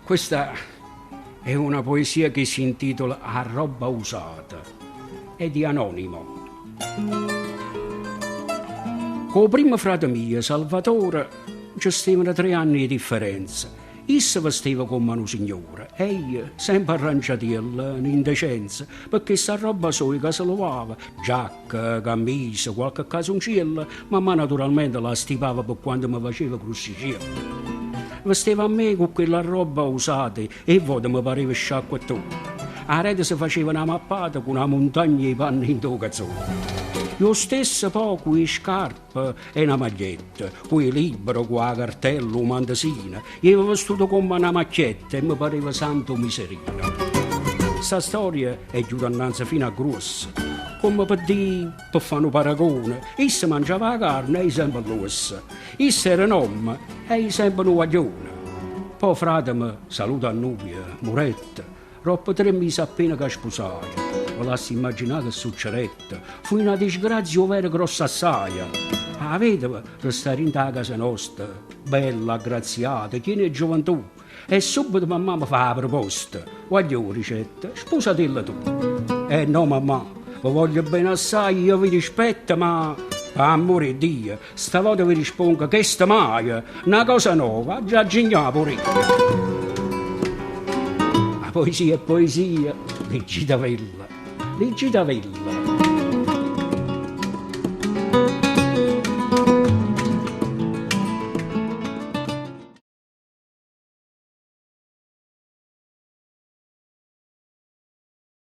Questa è una poesia che si intitola A roba usata. È di Anonimo. Con primo frate mio, Salvatore, ci stavano 3 anni di differenza. Issa vestiva come una signora, e io sempre arrangiatiella, in indecenza, perché sta roba sua che se lavava, giacca, camicia, qualche casoncella, ma naturalmente la stipava per quando mi faceva crucicella. Vestiva a me con quella roba usata e voto mi pareva sciacquattone. A rete si faceva una mappata con una montagna di panni in tocazzone. Io stesso poco le scarpe e una maglietta, poi libro, con la cartello, mandasina. Io avevo vestito come una macchietta e mi pareva santo miserino. Sta storia è giù innanzi fino a grossa. Come per dire, per fare un paragone, essa mangiava la carne e io sempre l'ossa. Essa era un uomo e io sempre un guaglione. Poi frate mi saluta a Nubia, Muretta, dopo 3 mesi appena che sposai. Volessi immaginare che succedette. Fu una disgrazia vera grossa assai. Ah, vedeva, restare in casa nostra, bella, aggraziata, piena di gioventù. E subito mamma mi fa la proposta. Voglio ricetta, sposatella tu. No mamma, vi voglio bene assai, io vi rispetto, ma... amore di Dio, stavolta vi rispondo che sta mai, una cosa nuova, già gignà pure io. La poesia è poesia, Ligitavella.